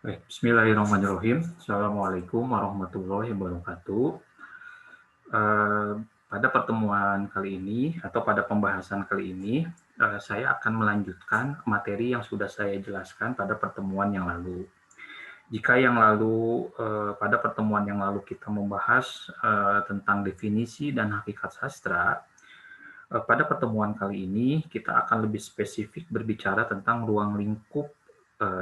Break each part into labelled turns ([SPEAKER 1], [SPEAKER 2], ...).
[SPEAKER 1] Baik, bismillahirrahmanirrahim. Assalamualaikum warahmatullahi wabarakatuh. Eh, Pada pertemuan kali ini atau pada pembahasan kali ini, saya akan melanjutkan materi yang sudah saya jelaskan pada pertemuan yang lalu. Jika yang lalu, pada pertemuan yang lalu kita membahas tentang definisi dan hakikat sastra, pada pertemuan kali ini kita akan lebih spesifik berbicara tentang ruang lingkup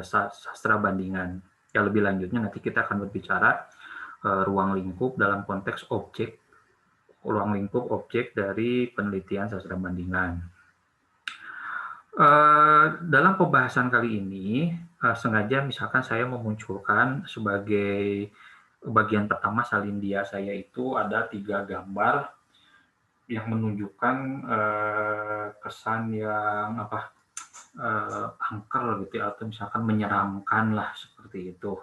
[SPEAKER 1] sastra bandingan. Ya, lebih lanjutnya nanti kita akan berbicara ruang lingkup dalam konteks ruang lingkup objek dari penelitian sastra bandingan. Dalam pembahasan kali ini, sengaja misalkan saya memunculkan sebagai bagian pertama salindia saya itu ada 3 gambar yang menunjukkan kesan yang angker gitu ya, atau misalkan menyeramkan lah seperti itu.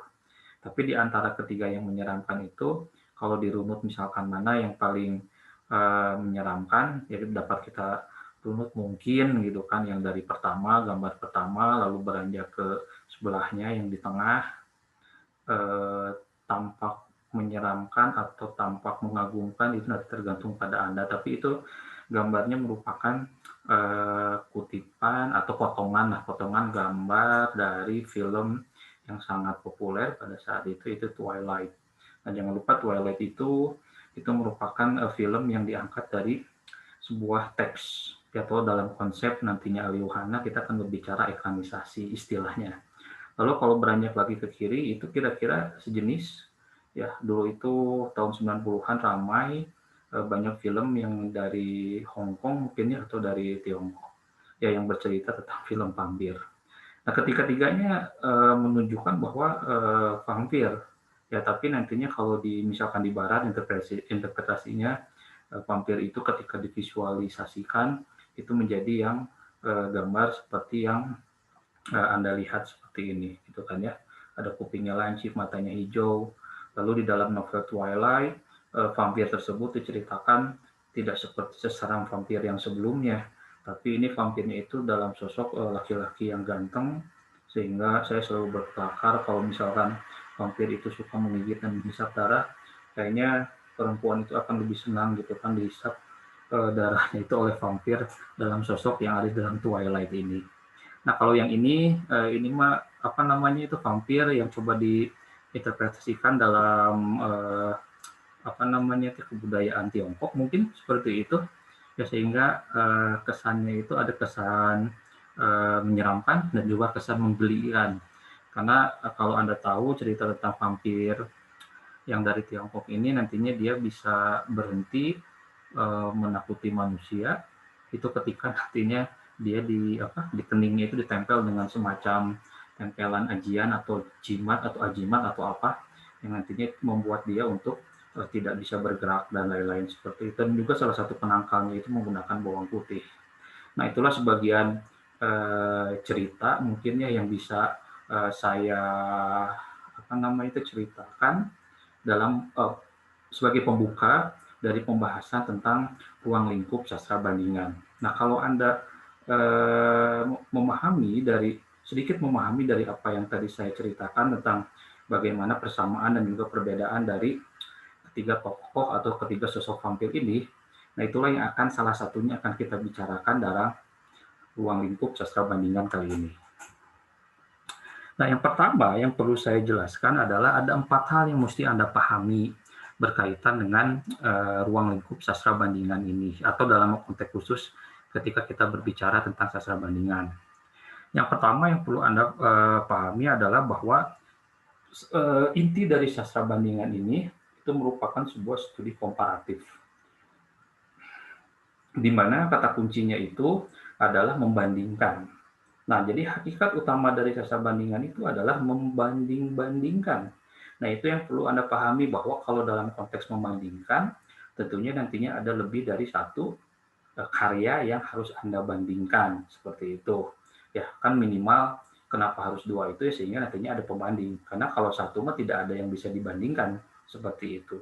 [SPEAKER 1] Tapi di antara ketiga yang menyeramkan itu, kalau dirunut misalkan mana yang paling menyeramkan, jadi dapat kita runut mungkin gitu kan, yang dari pertama, gambar pertama, lalu beranjak ke sebelahnya yang di tengah, tampak menyeramkan atau tampak mengagumkan itu nanti tergantung pada Anda. Tapi itu gambarnya merupakan kutipan atau potongan gambar dari film yang sangat populer pada saat itu Twilight. Nah, jangan lupa Twilight itu merupakan film yang diangkat dari sebuah teks atau dalam konsep nantinya Aliuhana kita akan berbicara ekranisasi istilahnya. Lalu kalau beranjak lagi ke kiri itu kira-kira sejenis ya, dulu itu tahun 90-an ramai banyak film yang dari Hong Kong mungkin ya atau dari Tiongkok ya yang bercerita tentang film vampir. Nah, ketiga-tiganya menunjukkan bahwa vampir ya, tapi nantinya kalau misalkan di barat interpretasinya vampir itu ketika divisualisasikan itu menjadi yang gambar seperti yang Anda lihat seperti ini gitu kan ya. Ada kupingnya lancip, matanya hijau. Lalu di dalam novel Twilight, vampir tersebut diceritakan tidak seperti seseram vampir yang sebelumnya, tapi ini vampirnya itu dalam sosok laki-laki yang ganteng, sehingga saya selalu berkelakar kalau misalkan vampir itu suka menggigit dan menghisap darah, kayaknya perempuan itu akan lebih senang gitu kan dihisap darahnya itu oleh vampir dalam sosok yang ada dalam Twilight ini. Nah, kalau yang ini mah apa namanya itu vampir yang coba diinterpretasikan dalam apa namanya itu kebudayaan Tiongkok mungkin seperti itu ya, sehingga kesannya itu ada kesan menyeramkan dan juga kesan menggelikan. Karena kalau Anda tahu cerita tentang vampir yang dari Tiongkok ini nantinya dia bisa berhenti menakuti manusia itu ketika nantinya dia di keningnya itu ditempel dengan semacam tempelan ajian atau jimat atau ajimat atau apa yang nantinya membuat dia untuk tidak bisa bergerak dan lain-lain seperti itu. Dan juga salah satu penangkalnya itu menggunakan bawang putih. Nah, itulah sebagian cerita mungkinnya yang bisa saya apa namanya itu ceritakan dalam sebagai pembuka dari pembahasan tentang ruang lingkup sastra bandingan. Nah, kalau Anda sedikit memahami dari apa yang tadi saya ceritakan tentang bagaimana persamaan dan juga perbedaan dari ketiga tokoh atau ketiga sosok vampir ini, nah itulah yang akan salah satunya akan kita bicarakan dalam ruang lingkup sastra bandingan kali ini. Nah, yang pertama yang perlu saya jelaskan adalah ada 4 hal yang mesti Anda pahami berkaitan dengan ruang lingkup sastra bandingan ini, atau dalam konteks khusus ketika kita berbicara tentang sastra bandingan. Yang pertama yang perlu Anda pahami adalah bahwa inti dari sastra bandingan ini itu merupakan sebuah studi komparatif, di mana kata kuncinya itu adalah membandingkan. Nah, jadi hakikat utama dari sastra bandingan itu adalah membanding-bandingkan. Nah, itu yang perlu Anda pahami bahwa kalau dalam konteks membandingkan, tentunya nantinya ada lebih dari satu karya yang harus Anda bandingkan, seperti itu. Ya, kan minimal kenapa harus dua itu ya, sehingga nantinya ada pembanding. Karena kalau satu mah tidak ada yang bisa dibandingkan, seperti itu.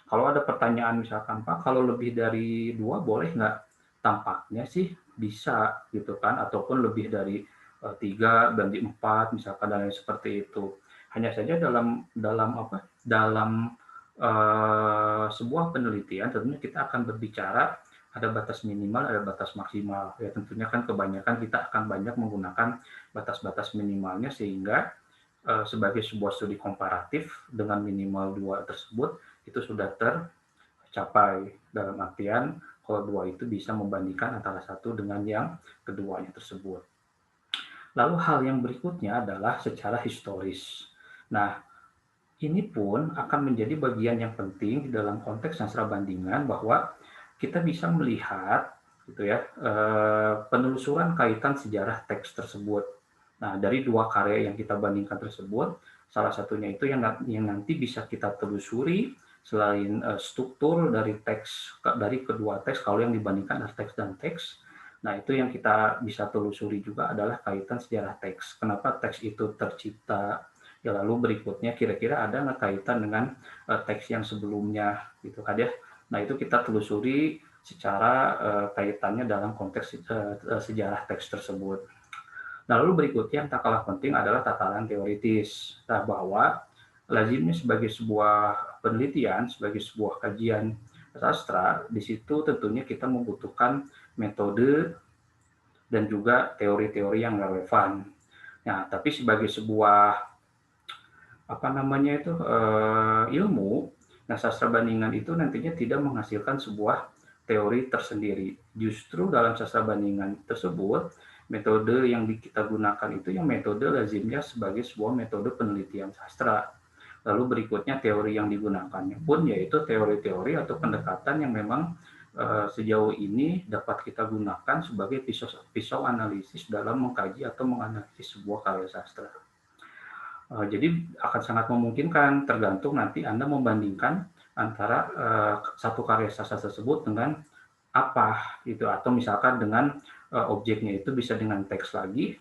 [SPEAKER 1] Kalau ada pertanyaan misalkan, Pak, kalau lebih dari dua boleh nggak? Tampaknya sih bisa gitu kan, ataupun lebih dari tiga dan di empat misalkan dan lain seperti itu. Hanya saja dalam sebuah penelitian tentunya kita akan berbicara ada batas minimal, ada batas maksimal. Ya tentunya kan kebanyakan kita akan banyak menggunakan batas-batas minimalnya sehingga sebagai sebuah studi komparatif dengan minimal 2 tersebut itu sudah tercapai. Dalam artian kalau 2 itu bisa membandingkan antara satu dengan yang keduanya tersebut. Lalu hal yang berikutnya adalah secara historis. Nah, ini pun akan menjadi bagian yang penting di dalam konteks sastra bandingan bahwa kita bisa melihat gitu ya penelusuran kaitan sejarah teks tersebut. Nah, dari 2 karya yang kita bandingkan tersebut, salah satunya itu yang nanti bisa kita telusuri selain struktur dari teks dari kedua teks kalau yang dibandingkan antara teks dan teks. Nah, itu yang kita bisa telusuri juga adalah kaitan sejarah teks. Kenapa teks itu tercipta? Ya, lalu berikutnya kira-kira ada nggak kaitan dengan teks yang sebelumnya gitu kan ya. Nah, itu kita telusuri secara kaitannya dalam konteks sejarah teks tersebut. Nah, lalu berikutnya yang tak kalah penting adalah tataran teoritis. Nah, bahwa lazimnya sebagai sebuah penelitian, sebagai sebuah kajian sastra, di situ tentunya kita membutuhkan metode dan juga teori-teori yang relevan. Nah, tapi sebagai sebuah ilmu, nah sastra bandingan itu nantinya tidak menghasilkan sebuah teori tersendiri. Justru dalam sastra bandingan tersebut, metode yang kita gunakan itu yang metode lazimnya sebagai sebuah metode penelitian sastra. Lalu berikutnya teori yang digunakannya pun yaitu teori-teori atau pendekatan yang memang sejauh ini dapat kita gunakan sebagai pisau analisis dalam mengkaji atau menganalisis sebuah karya sastra. Jadi akan sangat memungkinkan tergantung nanti Anda membandingkan antara satu karya sastra tersebut dengan apa gitu, atau misalkan dengan objeknya itu bisa dengan teks lagi,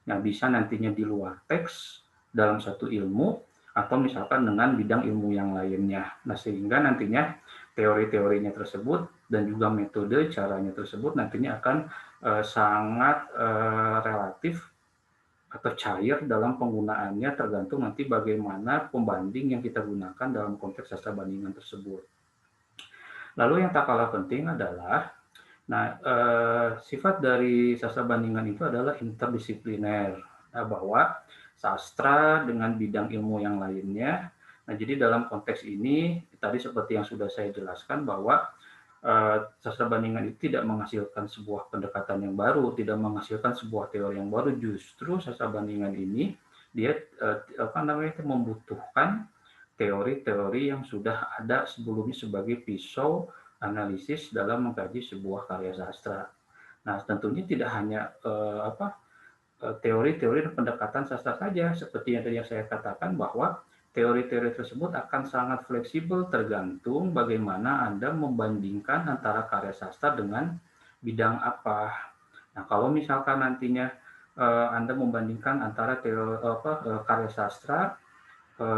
[SPEAKER 1] yang bisa nantinya di luar teks dalam satu ilmu, atau misalkan dengan bidang ilmu yang lainnya. Nah, sehingga nantinya teori-teorinya tersebut dan juga metode caranya tersebut nantinya akan sangat relatif atau cair dalam penggunaannya tergantung nanti bagaimana pembanding yang kita gunakan dalam konteks sastra bandingan tersebut. Lalu yang tak kalah penting adalah, sifat dari sastra bandingan itu adalah interdisipliner, bahwa sastra dengan bidang ilmu yang lainnya. Nah, jadi dalam konteks ini tadi seperti yang sudah saya jelaskan bahwa sastra bandingan itu tidak menghasilkan sebuah pendekatan yang baru, tidak menghasilkan sebuah teori yang baru. Justru sastra bandingan ini dia membutuhkan teori-teori yang sudah ada sebelumnya sebagai pisau analisis dalam mengkaji sebuah karya sastra. Nah, tentunya tidak hanya teori-teori dan pendekatan sastra saja, seperti yang tadi saya katakan bahwa teori-teori tersebut akan sangat fleksibel tergantung bagaimana Anda membandingkan antara karya sastra dengan bidang apa. Nah, kalau misalkan nantinya Anda membandingkan antara karya sastra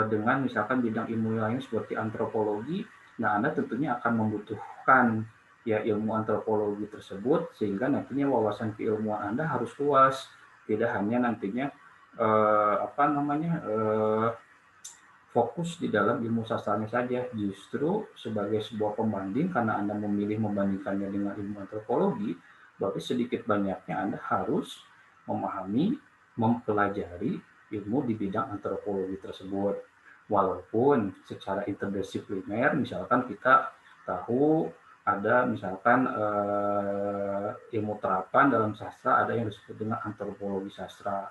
[SPEAKER 1] dengan misalkan bidang ilmu lain seperti antropologi, nah Anda tentunya akan membutuhkan ya ilmu antropologi tersebut sehingga nantinya wawasan keilmuan Anda harus luas, tidak hanya nantinya fokus di dalam ilmu sastranya saja. Justru sebagai sebuah pembanding, karena Anda memilih membandingkannya dengan ilmu antropologi, berarti sedikit banyaknya Anda harus memahami, mempelajari ilmu di bidang antropologi tersebut. Walaupun secara interdisipliner, misalkan kita tahu ada misalkan ilmu terapan dalam sastra, ada yang disebut dengan antropologi sastra,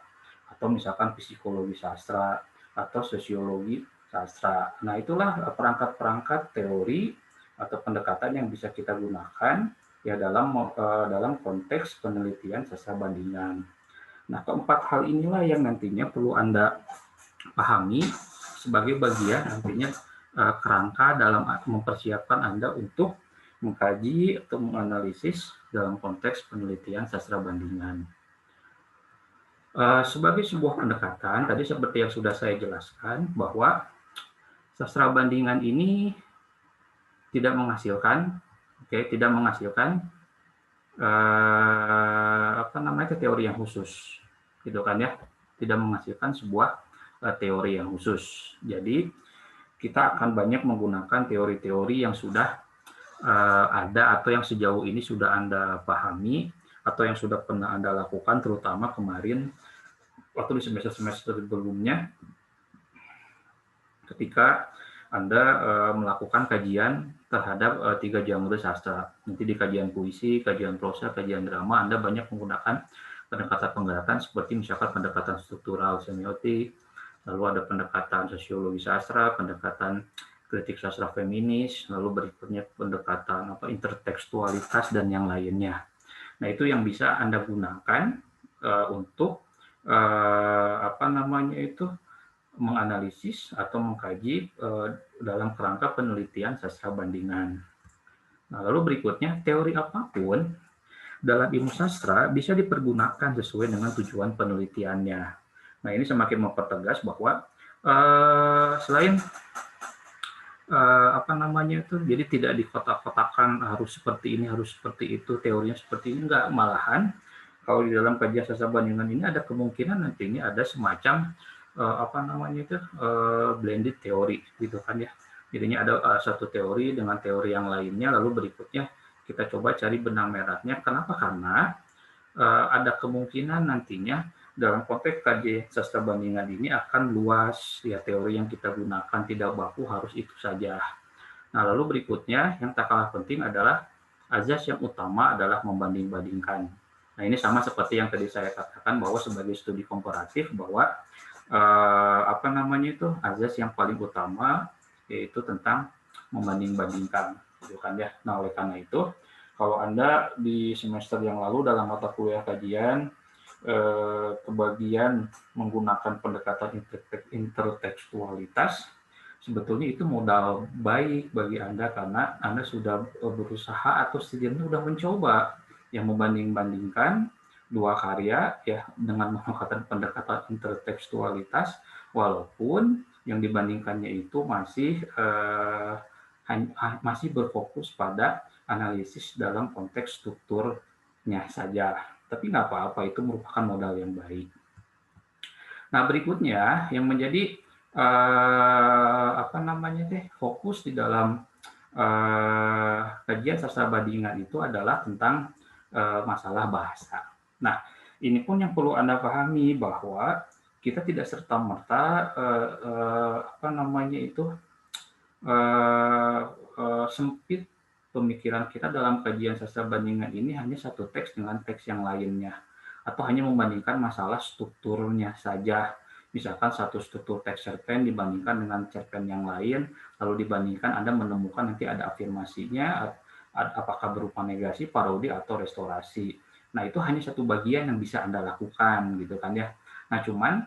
[SPEAKER 1] atau misalkan psikologi sastra, atau sosiologi sastra. Nah, itulah perangkat-perangkat teori atau pendekatan yang bisa kita gunakan ya dalam konteks penelitian sastra bandingan. Nah, keempat hal inilah yang nantinya perlu Anda pahami sebagai bagian nantinya kerangka dalam mempersiapkan Anda untuk mengkaji atau menganalisis dalam konteks penelitian sastra bandingan. Sebagai sebuah pendekatan, tadi seperti yang sudah saya jelaskan, bahwa sastra bandingan ini tidak menghasilkan teori yang khusus, gitu kan ya, tidak menghasilkan sebuah teori yang khusus. Jadi kita akan banyak menggunakan teori-teori yang sudah ada atau yang sejauh ini sudah Anda pahami atau yang sudah pernah Anda lakukan, terutama kemarin waktu di semester-semester sebelumnya ketika Anda melakukan kajian terhadap 3 genre sastra. Nanti di kajian puisi, kajian prosa, kajian drama, Anda banyak menggunakan pendekatan-pendekatan seperti misalkan pendekatan struktural semiotik, lalu ada pendekatan sosiologi sastra, pendekatan kritik sastra feminis, lalu berikutnya pendekatan intertekstualitas dan yang lainnya. Nah, itu yang bisa Anda gunakan untuk menganalisis atau mengkaji dalam kerangka penelitian sastra bandingan. Nah, lalu berikutnya, teori apapun dalam ilmu sastra bisa dipergunakan sesuai dengan tujuan penelitiannya. Nah, ini semakin mempertegas bahwa selain jadi tidak dikotak-kotakan harus seperti ini, harus seperti itu, teorinya seperti ini, enggak. Malahan kalau di dalam kajian sastra bandingan ini ada kemungkinan nantinya ada semacam blended teori gitu kan ya. Jadinya ada satu teori dengan teori yang lainnya, lalu berikutnya kita coba cari benang merahnya. Kenapa? Karena ada kemungkinan nantinya dalam konteks kajian sastra bandingan ini akan luas ya, teori yang kita gunakan tidak baku harus itu saja. Nah, lalu berikutnya yang tak kalah penting adalah azas yang utama adalah membanding-bandingkan. Nah, ini sama seperti yang tadi saya katakan bahwa sebagai studi komparatif bahwa azas yang paling utama yaitu tentang membanding-bandingkan, gitu kan ya. Nah, oleh karena itu, kalau Anda di semester yang lalu dalam mata kuliah kajian kebagian menggunakan pendekatan intertekstualitas, sebetulnya itu modal baik bagi Anda karena Anda sudah berusaha atau setidaknya sudah mencoba yang membanding-bandingkan dua karya ya dengan menggunakan pendekatan intertekstualitas, walaupun yang dibandingkannya itu masih berfokus pada analisis dalam konteks strukturnya saja. Tapi nggak apa-apa, itu merupakan modal yang baik. Nah, berikutnya yang menjadi fokus di dalam kajian sastra bandingan itu adalah tentang masalah bahasa. Nah, ini pun yang perlu Anda pahami bahwa kita tidak serta-merta sempit pemikiran kita dalam kajian sastra bandingan ini hanya satu teks dengan teks yang lainnya, atau hanya membandingkan masalah strukturnya saja. Misalkan satu struktur teks cerpen dibandingkan dengan cerpen yang lain, lalu dibandingkan Anda menemukan nanti ada afirmasinya, apakah berupa negasi, parodi, atau restorasi. Nah, itu hanya satu bagian yang bisa Anda lakukan, gitu kan ya. Nah, cuman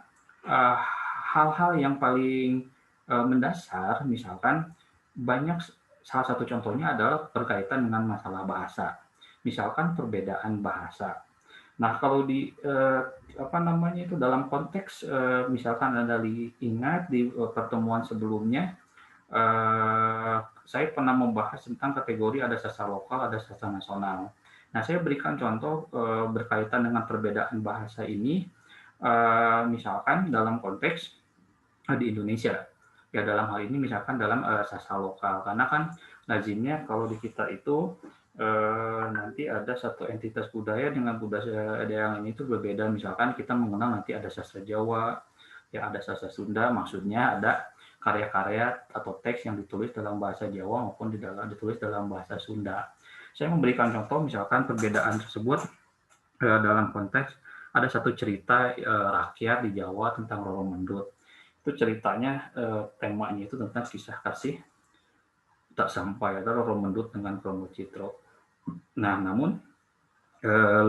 [SPEAKER 1] hal-hal yang paling mendasar, misalkan salah satu contohnya adalah berkaitan dengan masalah bahasa. Misalkan perbedaan bahasa. Nah, kalau dalam konteks misalkan Anda ingat di pertemuan sebelumnya saya pernah membahas tentang kategori ada sastra lokal, ada sastra nasional. Nah, saya berikan contoh berkaitan dengan perbedaan bahasa ini, misalkan dalam konteks di Indonesia. Ya, dalam hal ini misalkan dalam sastra lokal, karena kan lazimnya kalau di kita itu nanti ada satu entitas budaya dengan budaya yang ini itu berbeda. Misalkan kita mengenal nanti ada sastra Jawa, ya ada sastra Sunda, maksudnya ada karya-karya atau teks yang ditulis dalam bahasa Jawa maupun ditulis dalam bahasa Sunda. Saya memberikan contoh misalkan perbedaan tersebut dalam konteks ada satu cerita rakyat di Jawa tentang Roro Mendut. Itu ceritanya temanya itu tentang kisah kasih tak sampai atau Roro Mendut dengan Promo Citro. Nah, namun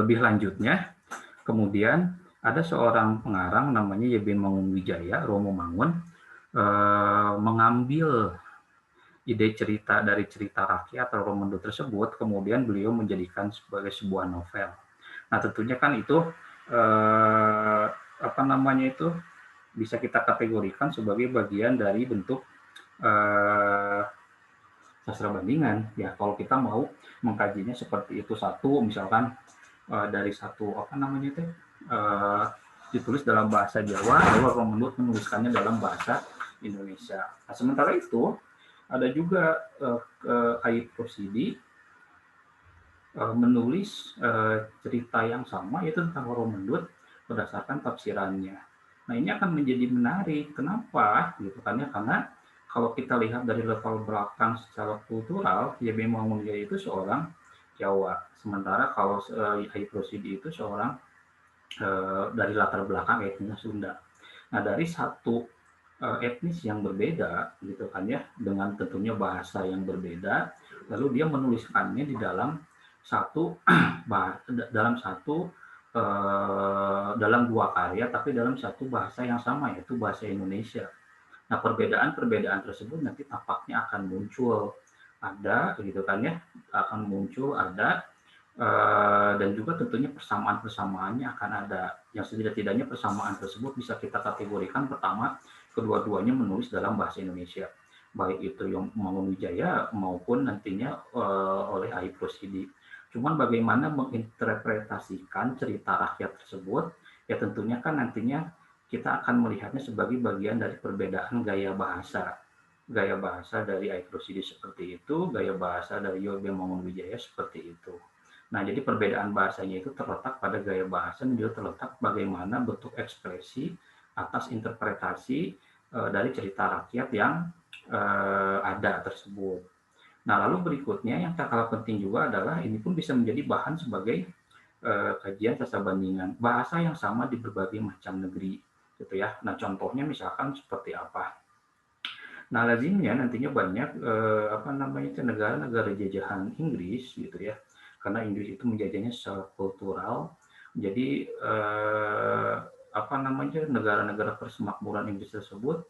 [SPEAKER 1] lebih lanjutnya kemudian ada seorang pengarang namanya Yebin Mangunwijaya, Romo Mangun, mengambil ide cerita dari cerita rakyat Roro Mendut tersebut, kemudian beliau menjadikan sebagai sebuah novel. Nah, tentunya kan itu bisa kita kategorikan sebagai bagian dari bentuk sastra bandingan. Ya, kalau kita mau mengkajinya seperti itu, misalkan dari satu ditulis dalam bahasa Jawa, lalu Roh Mendut menuliskannya dalam bahasa Indonesia. Nah, sementara itu ada juga Aib Rosidi menulis cerita yang sama, yaitu tentang Roh Mendut berdasarkan tafsirannya. Nah, ini akan menjadi menarik. Kenapa? Gitu kan ya, karena kalau kita lihat dari level belakang secara kultural, YB Muhammadiyah itu seorang Jawa. Sementara kalau Aib Rosidi itu seorang dari latar belakang etnis Sunda. Nah, dari satu etnis yang berbeda gitu kan ya, dengan tentunya bahasa yang berbeda, lalu dia menuliskannya di dalam satu dalam satu dalam dua karya, tapi dalam satu bahasa yang sama, yaitu bahasa Indonesia. Nah, perbedaan-perbedaan tersebut nanti tampaknya akan muncul, ada gitu kan ya, akan muncul ada, dan juga tentunya persamaan-persamaannya akan ada. Yang setidak-tidaknya persamaan tersebut bisa kita kategorikan, pertama, kedua-duanya menulis dalam bahasa Indonesia, baik itu yang Mangunwijaya maupun nantinya oleh Aib Rosidi. Cuman bagaimana menginterpretasikan cerita rakyat tersebut, ya tentunya kan nantinya kita akan melihatnya sebagai bagian dari perbedaan gaya bahasa. Gaya bahasa dari Aib Rosidi seperti itu, gaya bahasa dari Yobe Mangunwijaya seperti itu. Nah, jadi perbedaan bahasanya itu terletak pada gaya bahasa, dan juga terletak bagaimana bentuk ekspresi atas interpretasi dari cerita rakyat yang ada tersebut. Nah, lalu berikutnya yang tak kalah penting juga adalah ini pun bisa menjadi bahan sebagai kajian sastra bandingan bahasa yang sama di berbagai macam negeri, gitu ya. Nah, contohnya misalkan seperti apa? Nah, lazimnya nantinya banyak apa namanya itu negara-negara jajahan Inggris, gitu ya. Karena Inggris itu menjajahnya secara kultural. Jadi apa namanya negara-negara persemakmuran Inggris tersebut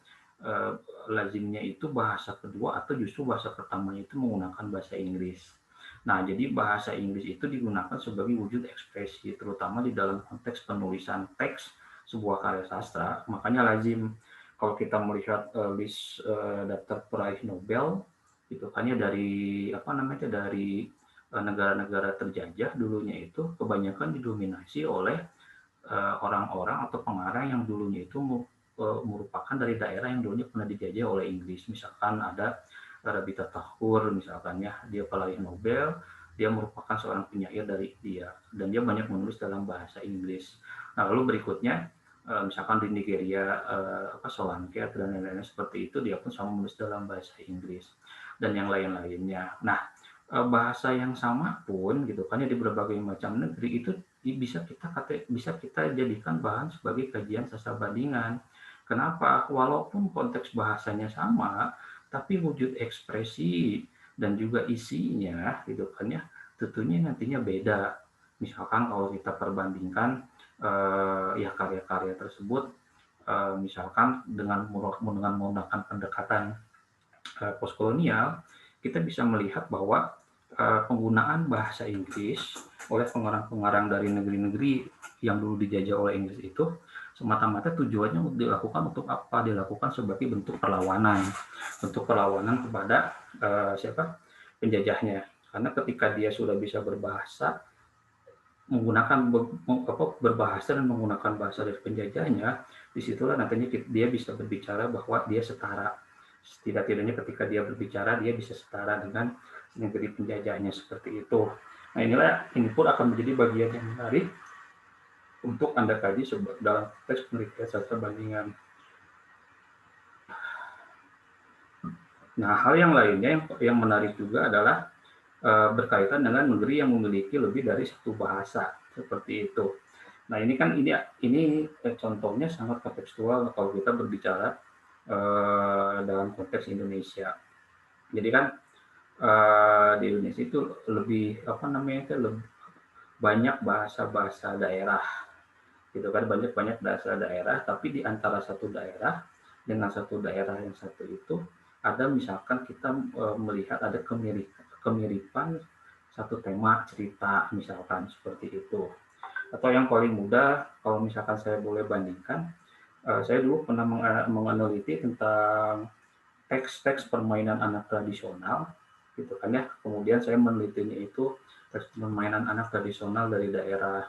[SPEAKER 1] lazimnya itu bahasa kedua atau justru bahasa pertamanya itu menggunakan bahasa Inggris. Nah, jadi bahasa Inggris itu digunakan sebagai wujud ekspresi, terutama di dalam konteks penulisan teks sebuah karya sastra. Makanya lazim kalau kita melihat list daftar peraih Nobel, itu hanya dari apa namanya dari negara-negara terjajah dulunya itu kebanyakan didominasi oleh orang-orang atau pengarang yang dulunya itu merupakan dari daerah yang dulunya pernah dijajah oleh Inggris. Misalkan ada Rabita Tahur, misalkan ya, dia peraih Nobel, dia merupakan seorang penyair dari India, dan dia banyak menulis dalam bahasa Inggris. Nah, lalu berikutnya, misalkan di Nigeria, Solanke dan lain-lain seperti itu, dia pun sama menulis dalam bahasa Inggris, dan yang lain-lainnya. Nah, bahasa yang sama pun gitu kan ya di berbagai macam negeri itu bisa kita jadikan bahan sebagai kajian sastra bandingan. Kenapa? Walaupun konteks bahasanya sama, tapi wujud ekspresi dan juga isinya gitu kan ya tentunya nantinya beda. Misalkan kalau kita perbandingkan ya karya-karya tersebut misalkan dengan menggunakan pendekatan postkolonial, kita bisa melihat bahwa penggunaan bahasa Inggris oleh pengarang-pengarang dari negeri-negeri yang dulu dijajah oleh Inggris itu semata-mata tujuannya dilakukan untuk apa? Dilakukan sebagai bentuk perlawanan kepada siapa? Penjajahnya. Karena ketika dia sudah bisa berbahasa menggunakan berbahasa dan menggunakan bahasa dari penjajahnya, disitulah nantinya dia bisa berbicara bahwa dia setara. Setidak-tidaknya ketika dia berbicara, dia bisa setara dengan negeri penjajahnya seperti itu. Nah, ini pun akan menjadi bagian yang menarik untuk Anda kaji dalam teks penelitian sastra bandingan. Nah, hal yang lainnya yang menarik juga adalah berkaitan dengan negeri yang memiliki lebih dari satu bahasa seperti itu. Nah, ini kan ini contohnya sangat kontekstual kalau kita berbicara dalam konteks Indonesia. Jadi kan di Indonesia itu lebih apa namanya itu lebih banyak bahasa-bahasa daerah, gitu kan, banyak bahasa daerah, tapi di antara satu daerah dengan satu daerah yang satu itu ada misalkan kita melihat ada kemiripan satu tema cerita misalkan seperti itu. Atau yang paling mudah kalau misalkan saya boleh bandingkan, saya dulu pernah menganaliti tentang teks-teks permainan anak tradisional gitu kan ya. Kemudian saya menelitinya itu teks permainan anak tradisional dari daerah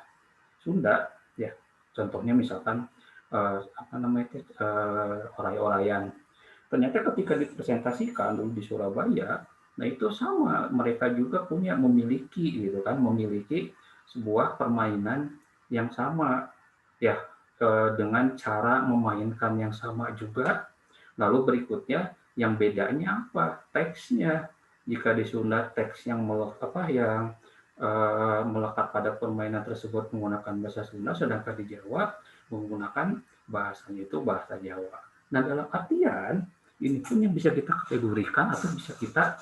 [SPEAKER 1] Sunda ya. Contohnya misalkan apa namanya itu oray-orayan. Ternyata ketika dipresentasikan dulu di Surabaya, nah itu sama, mereka juga memiliki gitu kan, memiliki sebuah permainan yang sama ya, dengan cara memainkan yang sama juga. Lalu berikutnya yang bedanya apa? Teksnya. Jika di Sunda teks yang melekat pada permainan tersebut menggunakan bahasa Sunda, sedangkan di Jawa menggunakan bahasanya itu bahasa Jawa. Nah, dalam artian ini pun yang bisa kita kategorikan atau bisa kita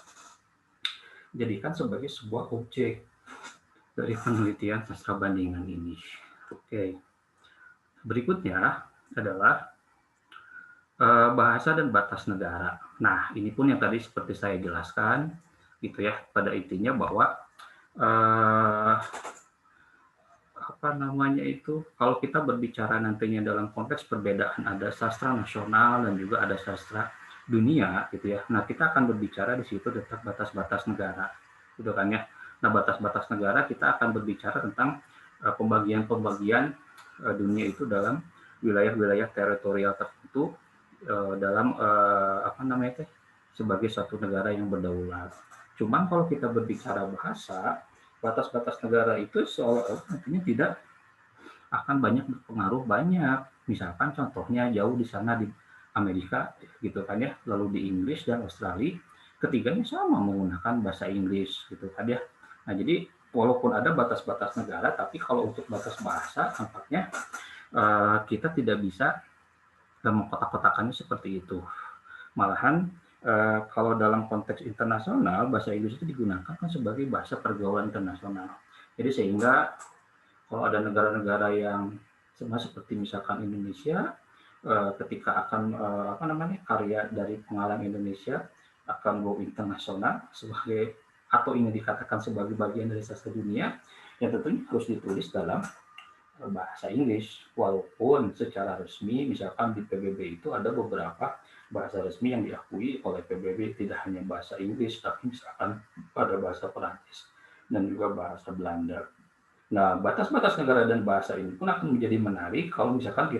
[SPEAKER 1] jadikan sebagai sebuah objek dari penelitian sastra bandingan ini. Oke. Berikutnya adalah bahasa dan batas negara. Nah, ini pun yang tadi seperti saya jelaskan, gitu ya, pada intinya bahwa apa namanya itu, kalau kita berbicara nantinya dalam konteks perbedaan ada sastra nasional dan juga ada sastra dunia, gitu ya. Nah, kita akan berbicara di situ tentang batas-batas negara, gitu kan ya. Nah, batas-batas negara kita akan berbicara tentang pembagian-pembagian dunia itu dalam wilayah-wilayah teritorial tertentu dalam apa namanya itu sebagai satu negara yang berdaulat. Cuman kalau kita berbicara bahasa, batas-batas negara itu seolah-olah nantinya tidak akan banyak berpengaruh banyak. Misalkan contohnya jauh di sana di Amerika gitu kan ya, lalu di Inggris dan Australia, ketiganya sama menggunakan bahasa Inggris gitu kan ya. Nah, jadi walaupun ada batas-batas negara, tapi kalau untuk batas bahasa tampaknya kita tidak bisa mengkotak-kotakannya seperti itu. Malahan kalau dalam konteks internasional, bahasa Inggris itu digunakan kan sebagai bahasa pergaulan internasional. Jadi sehingga kalau ada negara-negara yang sama seperti misalkan Indonesia, ketika akan apa namanya karya dari penggalang Indonesia akan go internasional sebagai atau ingin dikatakan sebagai bagian dari sastra dunia, ya tentunya harus ditulis dalam bahasa Inggris, walaupun secara resmi misalkan di PBB itu ada beberapa bahasa resmi yang diakui oleh PBB, tidak hanya bahasa Inggris tapi misalkan pada bahasa Perancis dan juga bahasa Belanda. Nah, batas-batas negara dan bahasa ini pun akan menjadi menarik kalau misalkan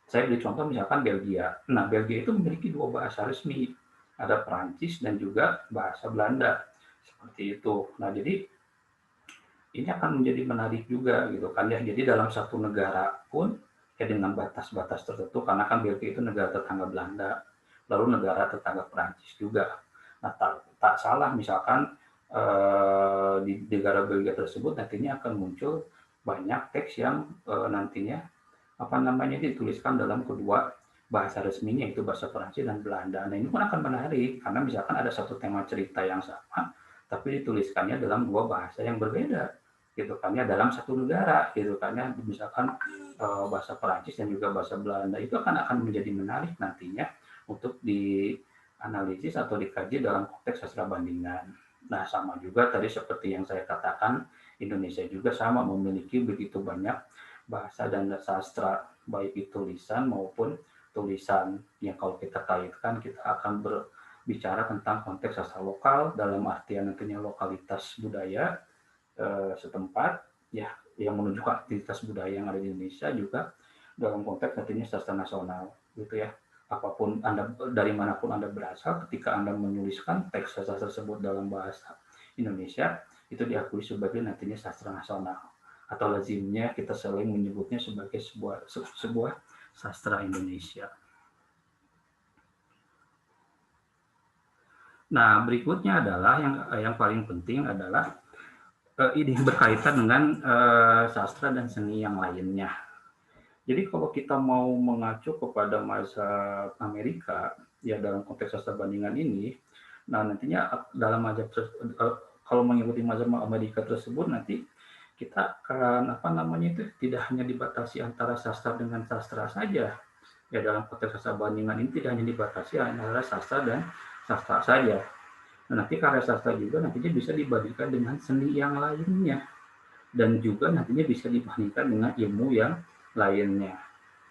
[SPEAKER 1] saya beri contoh misalkan Belgia. Nah, Belgia itu memiliki dua bahasa resmi, ada Perancis dan juga bahasa Belanda, seperti itu. Nah, jadi ini akan menjadi menarik juga gitu kan ya. Jadi dalam satu negara pun ya dengan batas-batas tertentu, karena kan Belgia itu negara tetangga Belanda, lalu negara tetangga Perancis juga. Nah, tak salah misalkan di negara Belgia tersebut nantinya akan muncul banyak teks yang nantinya apa namanya dituliskan dalam kedua bahasa resminya, yaitu bahasa Perancis dan Belanda. Nah, ini pun akan menarik karena misalkan ada satu tema cerita yang sama tapi dituliskannya dalam dua bahasa yang berbeda gitu kan ya, dalam satu negara gitu kan ya, misalkan bahasa Perancis dan juga bahasa Belanda, itu akan menjadi menarik nantinya untuk dianalisis atau dikaji dalam konteks sastra bandingan. Nah, sama juga tadi seperti yang saya katakan, Indonesia juga sama memiliki begitu banyak bahasa dan sastra, baik itu lisan maupun tulisan, yang kalau kita kaitkan kita akan berbicara tentang konteks sastra lokal dalam artian nantinya lokalitas budaya setempat ya, yang menunjukkan aktivitas budaya yang ada di Indonesia, juga dalam konteks nantinya sastra nasional gitu ya. Apapun Anda, dari manapun Anda berasal, ketika Anda menuliskan teks sastra tersebut dalam bahasa Indonesia, itu diakui sebagai nantinya sastra nasional, atau lazimnya kita sering menyebutnya sebagai sebuah sastra Indonesia. Nah, berikutnya adalah yang paling penting adalah ini berkaitan dengan sastra dan seni yang lainnya. Jadi kalau kita mau mengacu kepada mazhab Amerika ya dalam konteks sastra bandingan ini, nah nantinya dalam mazhab kalau mengikuti mazhab Amerika tersebut, nanti kita akan apa namanya itu tidak hanya dibatasi antara sastra dengan sastra saja. Ya dalam konteks sastra bandingan ini tidak hanya dibatasi antara sastra dan sastra saja. Nah, nanti karya sastra juga nantinya bisa dibandingkan dengan seni yang lainnya, dan juga nantinya bisa dibandingkan dengan ilmu yang lainnya,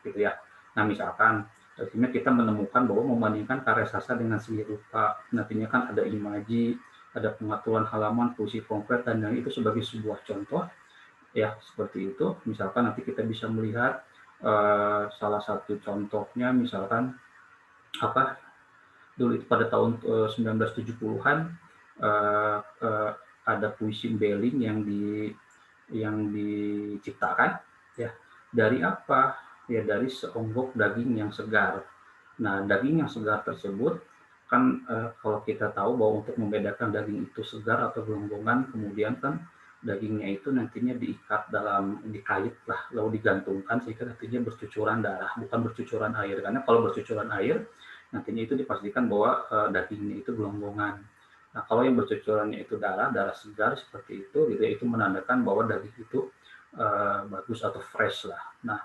[SPEAKER 1] gitu ya. Nah, misalkan nantinya kita menemukan bahwa membandingkan karya sastra dengan seni rupa, nantinya kan ada imaji, ada pengaturan halaman, puisi konkret, dan itu sebagai sebuah contoh ya seperti itu. Misalkan nanti kita bisa melihat salah satu contohnya misalkan apa dulu itu pada tahun 1970-an ada puisi Belling yang diciptakan ya dari apa? Ya dari seonggok daging yang segar. Nah, daging yang segar tersebut kan kalau kita tahu bahwa untuk membedakan daging itu segar atau gelonggongan, kemudian kan dagingnya itu nantinya diikat dikait lah, lalu digantungkan sehingga nantinya bercucuran darah, bukan bercucuran air. Karena kalau bercucuran air, nantinya itu dipastikan bahwa dagingnya itu gelonggongan. Nah, kalau yang bercucurannya itu darah segar seperti itu, gitu ya, itu menandakan bahwa daging itu bagus atau fresh lah. Nah,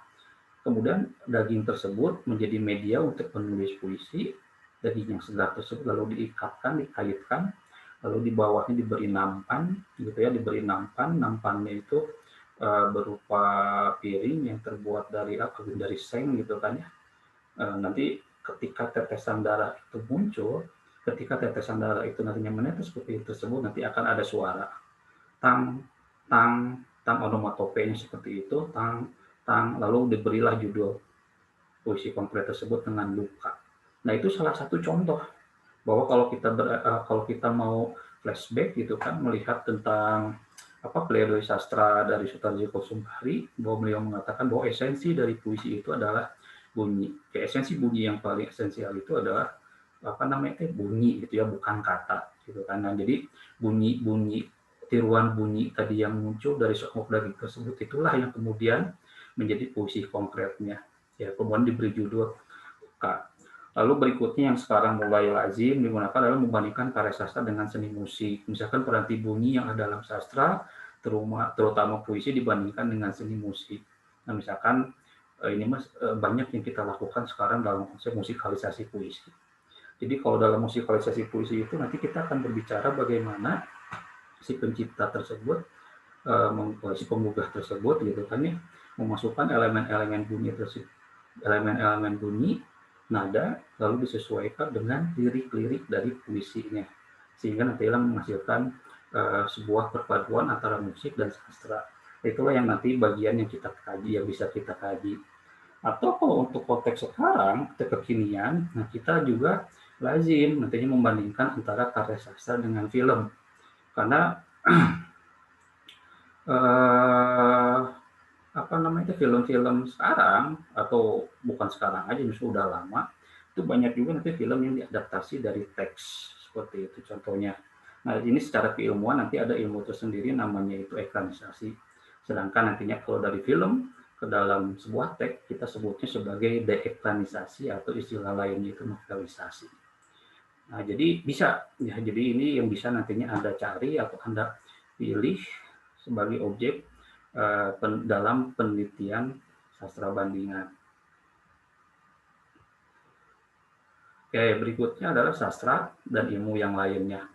[SPEAKER 1] kemudian daging tersebut menjadi media untuk penulis puisi. Daging yang segar tersebut lalu diikatkan, dikaitkan, lalu di bawahnya diberi nampan, gitu ya, diberi nampan. Nampannya itu berupa piring yang terbuat dari seng, gitu kan ya. Nanti ketika tetesan darah itu muncul, ketika tetesan darah itu nantinya menetes ke piring tersebut, nanti akan ada suara tang tang tang, onomatopenya seperti itu, tang tang, lalu diberilah judul puisi konkret tersebut dengan luka. Nah, itu salah satu contoh bahwa kalau kita mau flashback gitu kan, melihat tentang pledoi sastra dari Sutarjo Kusumari, bahwa beliau mengatakan bahwa esensi dari puisi itu adalah bunyi. Esensi bunyi yang paling esensial itu adalah bunyi gitu ya, bukan kata gitu kan. Nah, jadi bunyi-bunyi, tiruan bunyi tadi yang muncul dari sosok daging tersebut itulah yang kemudian menjadi puisi konkretnya. Ya, kemudian diberi judul Kak. Lalu berikutnya yang sekarang mulai lazim digunakan adalah membandingkan karya sastra dengan seni musik. Misalkan peranti bunyi yang ada dalam sastra, terutama puisi dibandingkan dengan seni musik. Nah, misalkan ini banyak yang kita lakukan sekarang dalam konsep musikalisasi puisi. Jadi kalau dalam musikalisasi puisi itu nanti kita akan berbicara bagaimana si pencipta tersebut, si penggugah tersebut gitu kan ya, memasukkan elemen-elemen bunyi tersebut, elemen-elemen bunyi, nada, lalu disesuaikan dengan lirik-lirik dari puisinya, sehingga nantilah menghasilkan sebuah perpaduan antara musik dan sastra. Itulah yang nanti bagian yang kita kaji, yang bisa kita kaji. Atau kalau untuk konteks sekarang, kekinian, nah kita juga lazim nantinya membandingkan antara karya sastra dengan film. Karena eh, film-film sekarang, atau bukan sekarang aja, sudah lama, itu banyak juga nanti film yang diadaptasi dari teks seperti itu contohnya. Nah, ini secara keilmuan nanti ada ilmu tersendiri namanya itu ekranisasi. Sedangkan nantinya kalau dari film ke dalam sebuah teks kita sebutnya sebagai deekranisasi, atau istilah lainnya itu novelisasi. Nah, jadi bisa ya, jadi ini yang bisa nantinya Anda cari atau Anda pilih sebagai objek dalam penelitian sastra bandingan. Oke, berikutnya adalah sastra dan ilmu yang lainnya.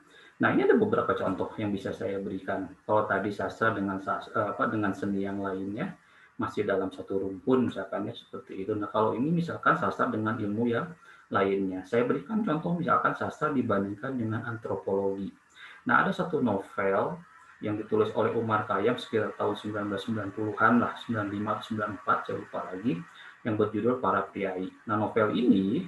[SPEAKER 1] Nah, ini ada beberapa contoh yang bisa saya berikan. Kalau tadi sastra dengan seni yang lainnya masih dalam satu rumpun misalkan ya, seperti itu. Nah, kalau ini misalkan sastra dengan ilmu yang lainnya. Saya berikan contoh misalkan sastra dibandingkan dengan antropologi. Nah, ada satu novel yang ditulis oleh Umar Khayyam sekitar tahun 1990-an lah, 95 atau 94, saya lupa lagi, yang berjudul Para Priai. Nah, novel ini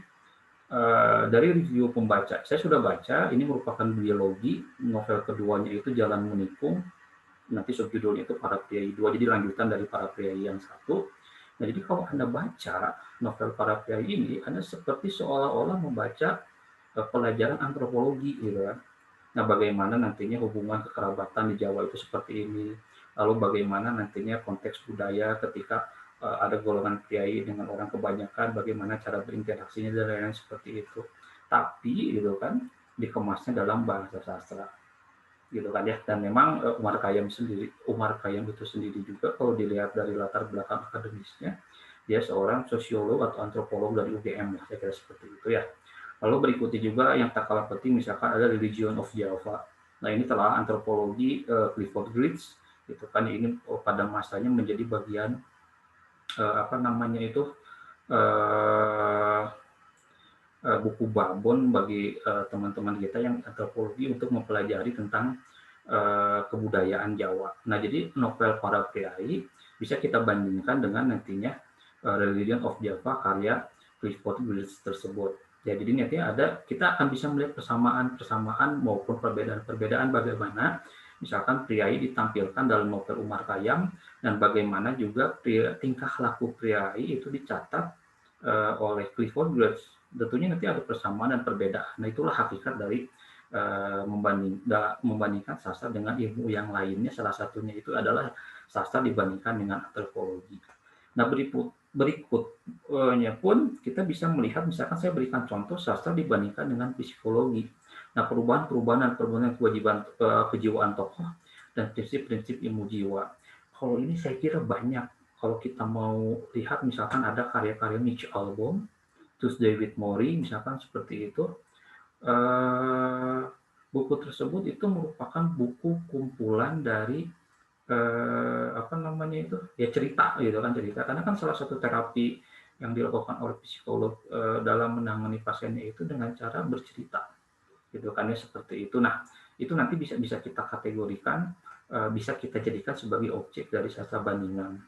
[SPEAKER 1] dari review pembaca, saya sudah baca, ini merupakan biologi, novel keduanya itu Jalan Menikung, nanti subjudulnya itu Para Priai 2, jadi lanjutan dari Para Priai yang satu. Nah, jadi kalau Anda baca novel Para Priai ini, Anda seperti seolah-olah membaca pelajaran antropologi gitu kan. Nah, bagaimana nantinya hubungan kekerabatan di Jawa itu seperti ini, lalu bagaimana nantinya konteks budaya ketika ada golongan priai dengan orang kebanyakan, bagaimana cara berinteraksinya dan lain-lain seperti itu. Tapi gitu kan, dikemasnya dalam bahasa sastra gitu kan ya. Dan memang Umar Khayyam itu sendiri juga kalau dilihat dari latar belakang akademisnya, dia seorang sosiolog atau antropolog dari UGM lah, saya kira seperti itu ya. Lalu berikutnya juga yang tak kalah penting misalkan ada Religion of Java. Nah, ini telah antropologi Clifford Geertz gitu kan, ini pada masanya menjadi bagian uh, buku babon bagi teman-teman kita yang antropologi untuk mempelajari tentang kebudayaan Jawa. Nah, jadi novel para priai bisa kita bandingkan dengan nantinya Religion of Java karya Clifford Willis tersebut. Ya, jadi nanti kita akan bisa melihat persamaan-persamaan maupun perbedaan-perbedaan bagaimana misalkan priai ditampilkan dalam novel Umar Khayyam dan bagaimana juga tingkah laku priai itu dicatat oleh Clifford Willis. Tentunya nanti ada persamaan dan perbedaan. Nah, itulah hakikat dari membandingkan sastra dengan ilmu yang lainnya. Salah satunya itu adalah sastra dibandingkan dengan antropologi. Nah, berikutnya pun kita bisa melihat, misalkan saya berikan contoh sastra dibandingkan dengan psikologi. Nah, perubahan kejiwaan tokoh dan prinsip-prinsip ilmu jiwa. Kalau ini saya kira banyak. Kalau kita mau lihat, misalkan ada karya-karya Mitch Albom, terus David Morey, misalkan seperti itu. Buku tersebut itu merupakan buku kumpulan dari cerita gitu kan, karena kan salah satu terapi yang dilakukan oleh psikolog dalam menangani pasiennya itu dengan cara bercerita gitu kan, ya seperti itu. Nah, itu nanti bisa bisa kita kategorikan, bisa kita jadikan sebagai objek dari sastra bandingan.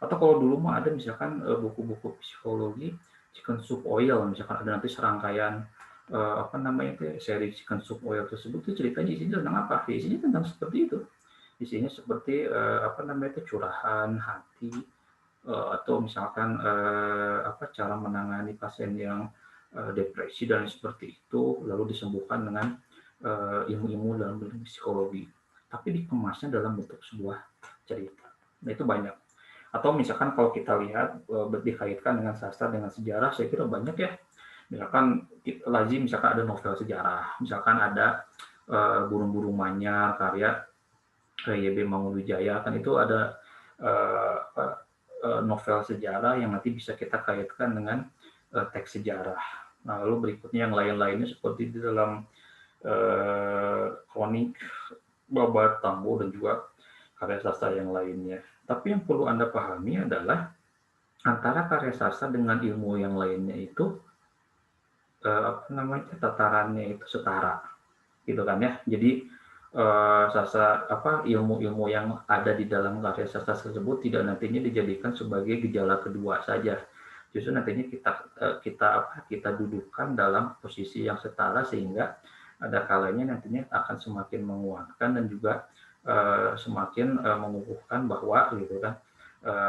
[SPEAKER 1] Atau kalau dulu mah ada misalkan buku-buku psikologi Chicken Soup Oil, misalkan ada nanti serangkaian seri Chicken Soup Oil tersebut, itu ceritanya isinya tentang apa? Ya, isinya tentang seperti itu. Isinya seperti curahan hati, atau misalkan cara menangani pasien yang depresi dan seperti itu, lalu disembuhkan dengan ilmu-ilmu dalam bentuk psikologi, tapi dikemasnya dalam bentuk sebuah cerita. Nah, itu banyak. Atau misalkan kalau kita lihat dikaitkan dengan sastra dengan sejarah, saya kira banyak ya. Misalkan lazim misalkan ada novel sejarah, misalkan ada Burung-Burung Manyar karya YB Mangunwijaya, kan itu ada novel sejarah yang nanti bisa kita kaitkan dengan teks sejarah. Nah, lalu berikutnya yang lain-lainnya seperti di dalam kronik Babat Tambo dan juga karya sastra yang lainnya. Tapi yang perlu Anda pahami adalah antara karya sastra dengan ilmu yang lainnya itu tatarannya itu setara, gitu kan ya. Jadi ilmu-ilmu yang ada di dalam karya sastra tersebut tidak nantinya dijadikan sebagai gejala kedua saja. Justru nantinya kita dudukkan dalam posisi yang setara, sehingga ada kalanya nantinya akan semakin menguatkan dan juga semakin mengukuhkan bahwa gitu kan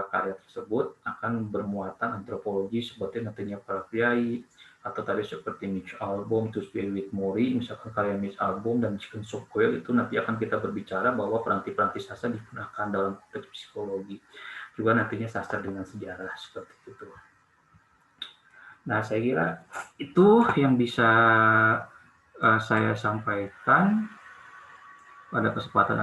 [SPEAKER 1] karya tersebut akan bermuatan antropologi seperti nantinya para priai, atau tadi seperti Mitch Albom, terus David Morey, misalkan karya Mitch Albom dan Chicken Soup Oil, itu nanti akan kita berbicara bahwa peranti-peranti sastra digunakan dalam konteks psikologi. Juga nantinya sastra dengan sejarah seperti itu. Nah, saya kira itu yang bisa saya sampaikan pada kesempatan